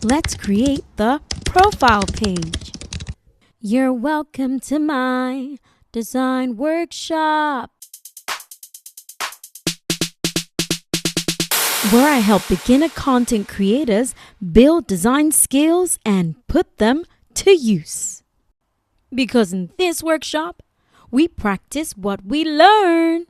Let's create the profile page. You're welcome to my design workshop, where I help beginner content creators build design skills and put them to use. Because in this workshop, we practice what we learn.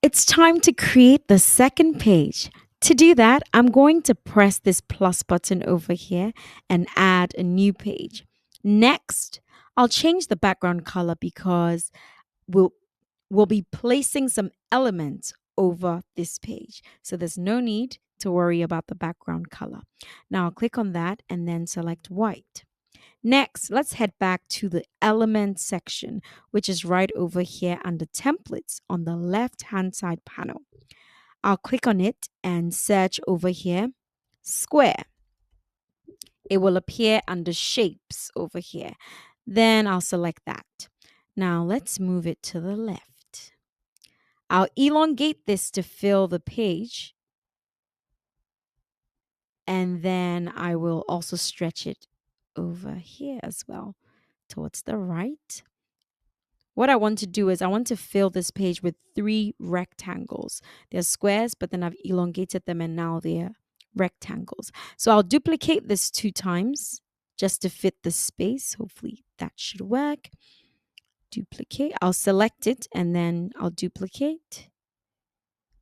It's time to create the second page. To do that, I'm going to press this plus button over here and add a new page. Next, I'll change the background color because we'll be placing some elements over this page. So there's no need to worry about the background color. Now I'll click on that and then select white. Next, let's head back to the element section, which is right over here under templates on the left-hand side panel. I'll click on it and search over here, square. It will appear under shapes over here. Then I'll select that. Now let's move it to the left. I'll elongate this to fill the page. And then I will also stretch it over here as well towards the right. What I want to do is I want to fill this page with 3 rectangles. They're squares, but then I've elongated them and now they're rectangles. So I'll duplicate this 2 times just to fit the space. Hopefully that should work. Duplicate. I'll select it and then I'll duplicate.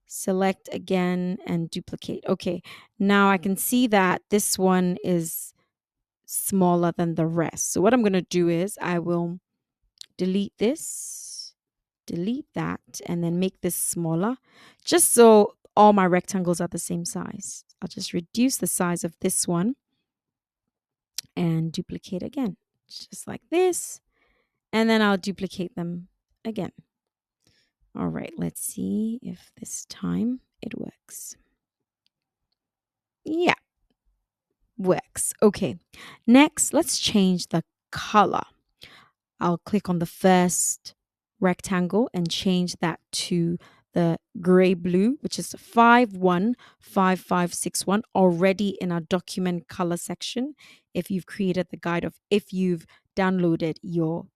Select again and duplicate. Okay, now I can see that this one is smaller than the rest. So what I'm going to do is I will delete this, delete that, and then make this smaller, just so all my rectangles are the same size. I'll just reduce the size of this one and duplicate again, just like this. And then I'll duplicate them again. All right, let's see if this time it works. Yeah, works. Okay, next, let's change the color. I'll click on the first rectangle and change that to the gray blue, which is 515561, already in our document color section. If you've created the guide, if you've downloaded your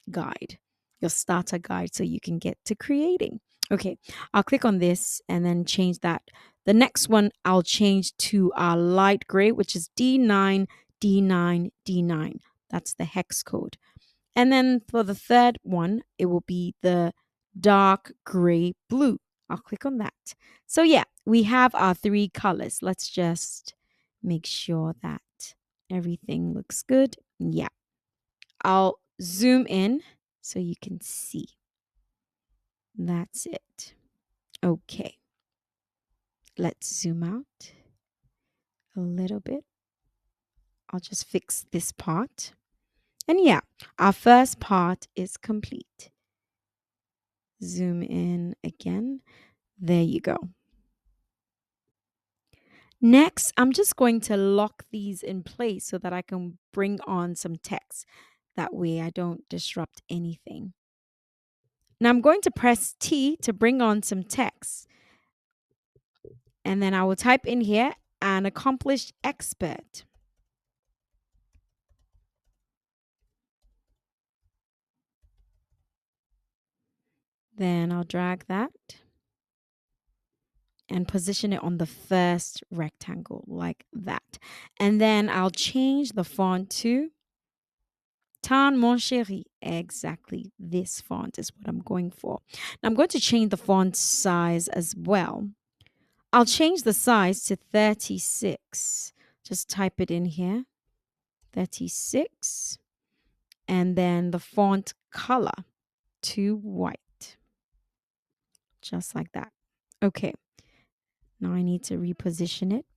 guide, your starter guide, so you can get to creating. Okay, I'll click on this and then change that. The next one I'll change to our light gray, which is D9, D9, D9. That's the hex code. And then for the third one, it will be the dark gray blue. I'll click on that. So yeah, we have our 3 colors. Let's just make sure that everything looks good. Yeah. I'll zoom in so you can see. That's it. Okay. Let's zoom out a little bit. I'll just fix this part. And yeah, our first part is complete. Zoom in again. There you go. Next, I'm just going to lock these in place so that I can bring on some text. That way I don't disrupt anything. Now I'm going to press T to bring on some text. And then I will type in here, an accomplished expert. Then I'll drag that and position it on the first rectangle like that. And then I'll change the font to Tan mon chéri. Exactly this font is what I'm going for. Now I'm going to change the font size as well. I'll change the size to 36. Just type it in here. 36. And then the font color to white. Just like that. Okay. Now I need to reposition it.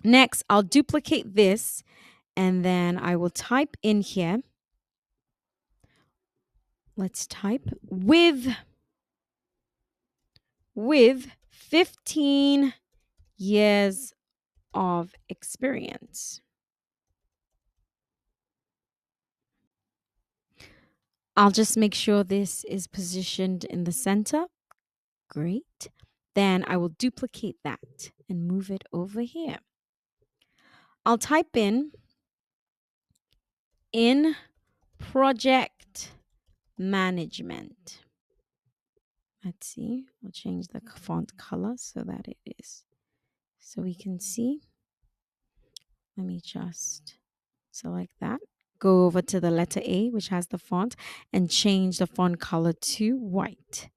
Next, I'll duplicate this and then I will type in here. Let's type with 15 years of experience. I'll just make sure this is positioned in the center. Great. Then I will duplicate that. and move it over here. I'll type in project management. Let's see. I'll change the font color so that it is. So we can see. Let me just select that. Go over to the letter A, which has the font, and change the font color to white.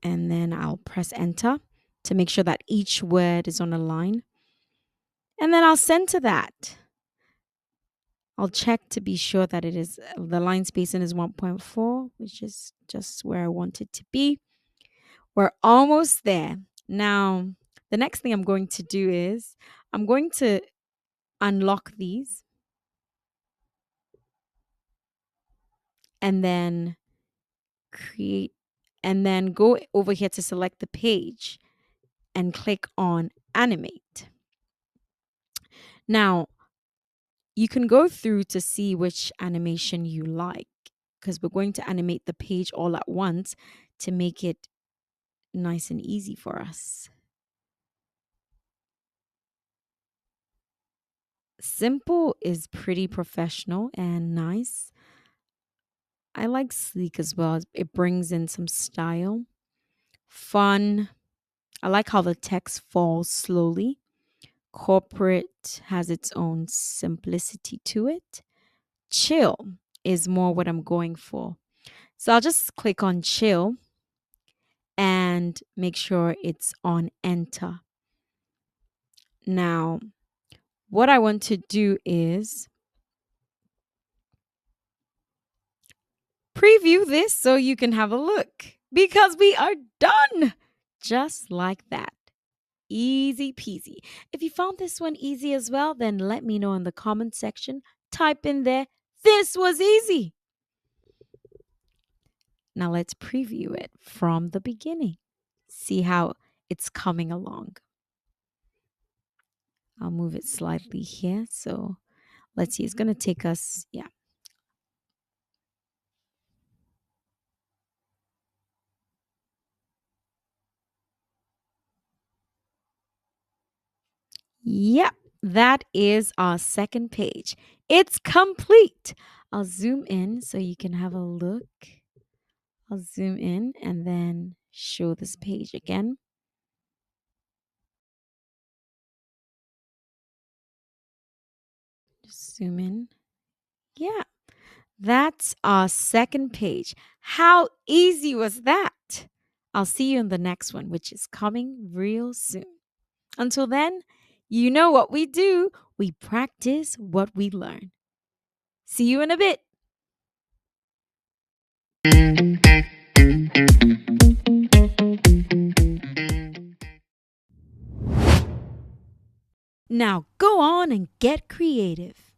And then I'll press enter to make sure that each word is on a line. And then I'll center that. I'll check to be sure that it is the line spacing is 1.4, which is just where I want it to be. We're almost there. Now, the next thing I'm going to do is I'm going to unlock these and then create and then go over here to select the page and click on animate. Now, you can go through to see which animation you like because we're going to animate the page all at once to make it nice and easy for us. Simple is pretty professional and nice. I like sleek as well. It brings in some style. Fun. I like how the text falls slowly. Corporate has its own simplicity to it. Chill is more what I'm going for. So I'll just click on chill and make sure it's on enter. Now, what I want to do is preview this so you can have a look because we are done. Just like that. Easy peasy. If you found this one easy as well, then let me know in the comment section. Type in there, this was easy. Now let's preview it from the beginning. See how it's coming along. I'll move it slightly here. So let's see, it's going to take us, yeah. Yep, that is our second page. It's complete. I'll zoom in so you can have a look. I'll zoom in and then show this page again. Just zoom in. Yeah, that's our second page. How easy was that? I'll see you in the next one, which is coming real soon. Until then, you know what we do. We practice what we learn. See you in a bit. Now go on and get creative.